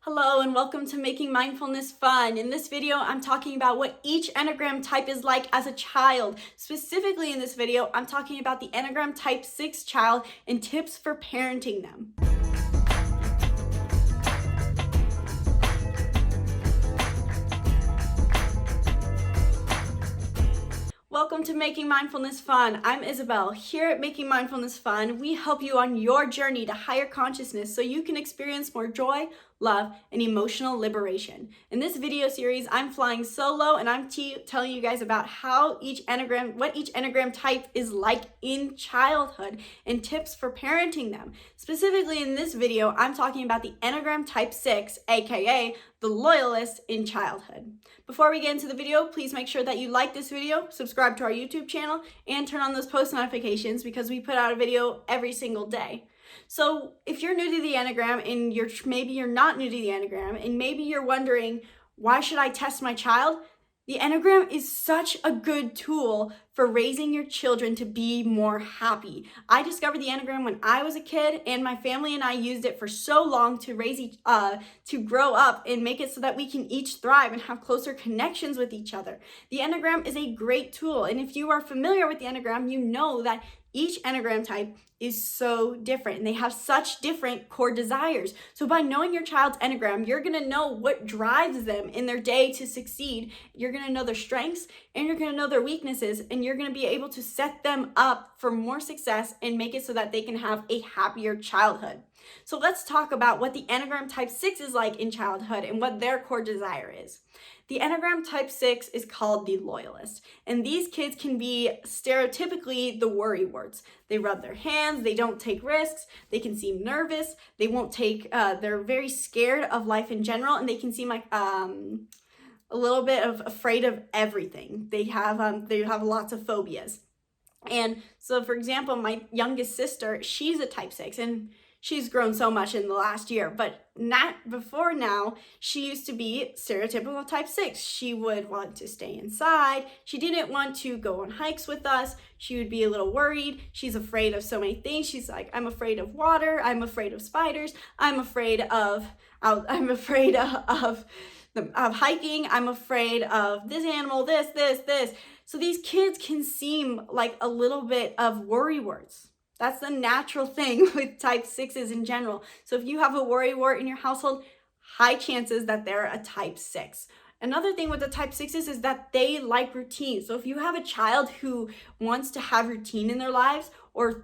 Hello and welcome to Making Mindfulness Fun. In this video, I'm talking about what each Enneagram type is like as a child. Specifically in this video, I'm talking about the Enneagram Type 6 child and tips for parenting them. Welcome to Making Mindfulness Fun. I'm Isabelle. Here at Making Mindfulness Fun, we help you on your journey to higher consciousness so you can experience more joy, love, and emotional liberation. In this video series, I'm flying solo and I'm telling you guys about what each Enneagram type is like in childhood and tips for parenting them. Specifically in this video, I'm talking about the Enneagram Type 6, aka the Loyalist in childhood. Before we get into the video, please make sure that you like this video, subscribe to our YouTube channel, and turn on those post notifications because we put out a video every single day. So if you're new to the Enneagram and maybe you're not new to the Enneagram and maybe you're wondering, why should I test my child? The Enneagram is such a good tool for raising your children to be more happy. I discovered the Enneagram when I was a kid, and my family and I used it for so long to to grow up and make it so that we can each thrive and have closer connections with each other. The Enneagram is a great tool, and if you are familiar with the Enneagram, you know that each Enneagram type is so different and they have such different core desires. So by knowing your child's Enneagram, you're gonna know what drives them in their day to succeed. You're gonna know their strengths and you're gonna know their weaknesses, and you're gonna be able to set them up for more success and make it so that they can have a happier childhood. So let's talk about what the Enneagram Type 6 is like in childhood and what their core desire is. The Enneagram Type 6 is called the Loyalist, and these kids can be stereotypically the worrywarts. They rub their hands, they don't take risks, they can seem nervous, they won't take, they're very scared of life in general, and they can seem like a little bit of afraid of everything. They have lots of phobias. And so, for example, my youngest sister, she's a Type 6, and she's grown so much in the last year, but not before now, she used to be stereotypical Type 6. She would want to stay inside. She didn't want to go on hikes with us. She would be a little worried. She's afraid of so many things. She's like, I'm afraid of water. I'm afraid of spiders. I'm afraid of hiking. I'm afraid of this animal, this. So these kids can seem like a little bit of worrywarts. That's the natural thing with Type 6s in general. So if you have a worrywart in your household, high chances that they're a Type 6. Another thing with the Type 6s is that they like routine. So if you have a child who wants to have routine in their lives or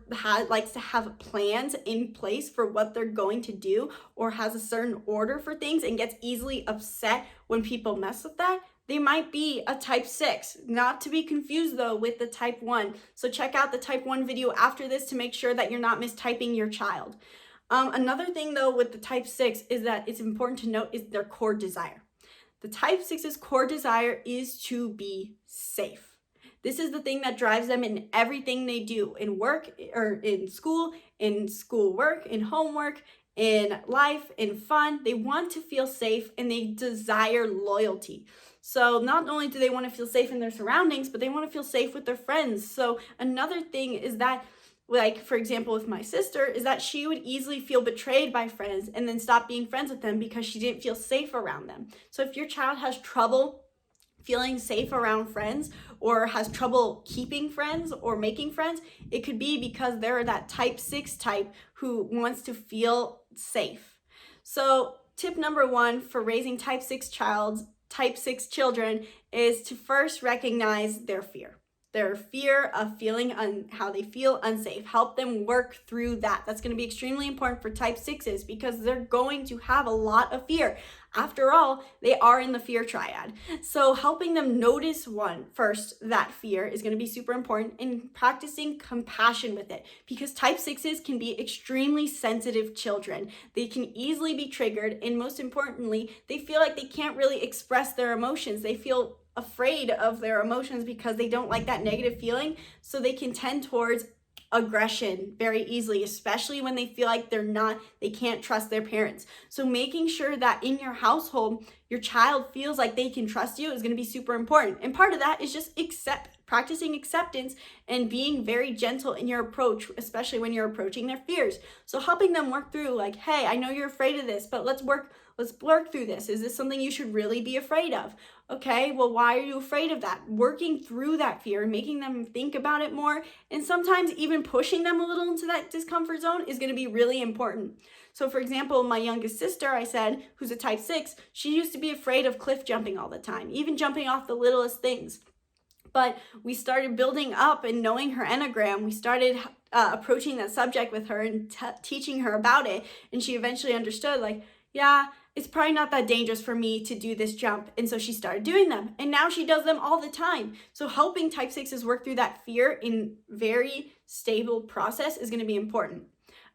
likes to have plans in place for what they're going to do or has a certain order for things and gets easily upset when people mess with that, they might be a Type 6, not to be confused though with the Type 1. So check out the Type 1 video after this to make sure that you're not mistyping your child. Another thing though with the Type 6 is that it's important to note is their core desire. The Type 6's core desire is to be safe. This is the thing that drives them in everything they do, in work or in schoolwork, in homework, in life, in fun. They want to feel safe and they desire loyalty. So not only do they want to feel safe in their surroundings, but they want to feel safe with their friends. So another thing is that, like, for example, with my sister, is that she would easily feel betrayed by friends and then stop being friends with them because she didn't feel safe around them. So if your child has trouble feeling safe around friends or has trouble keeping friends or making friends, it could be because they're that Type 6 type who wants to feel safe. So tip number 1 for raising Type 6 children is to first recognize their fear of feeling how they feel unsafe. Help them work through that. That's going to be extremely important for Type 6s because they're going to have a lot of fear. After all, they are in the fear triad. So helping them notice that fear is going to be super important, and practicing compassion with it, because Type 6s can be extremely sensitive children. They can easily be triggered, and most importantly, they feel like they can't really express their emotions. They feel afraid of their emotions because they don't like that negative feeling, so they can tend towards aggression very easily, especially when they feel like they can't trust their parents. So making sure that in your household, your child feels like they can trust you is going to be super important. And part of that is just practicing acceptance and being very gentle in your approach, especially when you're approaching their fears. So helping them work through like, hey, I know you're afraid of this, but let's work Let's work through this. Is this something you should really be afraid of? Okay, well, why are you afraid of that? Working through that fear and making them think about it more, and sometimes even pushing them a little into that discomfort zone is going to be really important. So for example, my youngest sister, I said, who's a type 6, she used to be afraid of cliff jumping all the time, even jumping off the littlest things. But we started building up and knowing her Enneagram. We started approaching that subject with her and teaching her about it. And she eventually understood, like, yeah, it's probably not that dangerous for me to do this jump. And so she started doing them. And now she does them all the time. So helping type 6s work through that fear in very stable process is going to be important.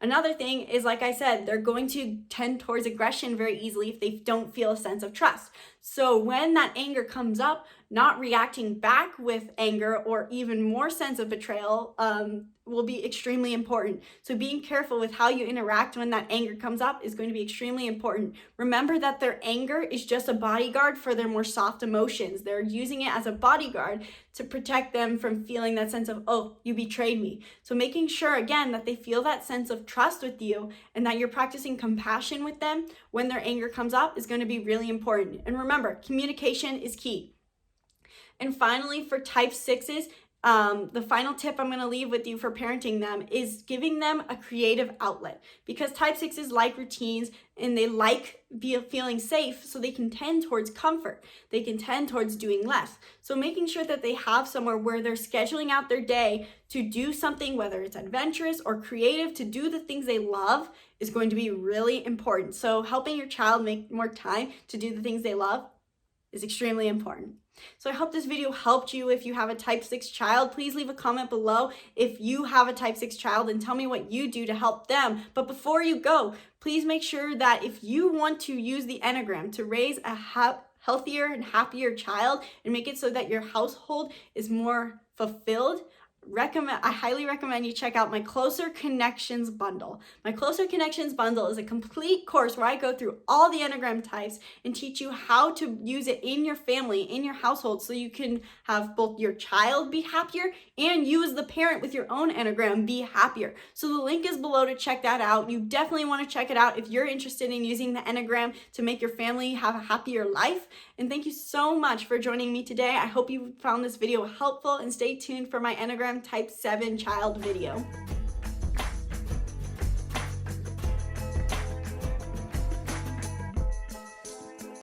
Another thing is, like I said, they're going to tend towards aggression very easily if they don't feel a sense of trust. So when that anger comes up, not reacting back with anger or even more sense of betrayal will be extremely important. So being careful with how you interact when that anger comes up is going to be extremely important. Remember that their anger is just a bodyguard for their more soft emotions. They're using it as a bodyguard to protect them from feeling that sense of, oh, you betrayed me. So making sure, again, that they feel that sense of trust with you and that you're practicing compassion with them when their anger comes up is going to be really important. And remember, communication is key. And finally, for type 6s, the final tip I'm going to leave with you for parenting them is giving them a creative outlet, because type 6s like routines and they like feeling safe, so they can tend towards comfort. They can tend towards doing less. So making sure that they have somewhere where they're scheduling out their day to do something, whether it's adventurous or creative, to do the things they love is going to be really important. So helping your child make more time to do the things they love is extremely important. So I hope this video helped you. If you have a type 6 child, please leave a comment below if you have a type 6 child and tell me what you do to help them. But before you go, please make sure that if you want to use the Enneagram to raise a healthier and happier child and make it so that your household is more fulfilled, I highly recommend you check out my Closer Connections Bundle. My Closer Connections Bundle is a complete course where I go through all the Enneagram types and teach you how to use it in your family, in your household, so you can have both your child be happier and you as the parent with your own Enneagram be happier. So the link is below to check that out. You definitely want to check it out if you're interested in using the Enneagram to make your family have a happier life. And thank you so much for joining me today. I hope you found this video helpful, and stay tuned for my Enneagram Type 7 child video.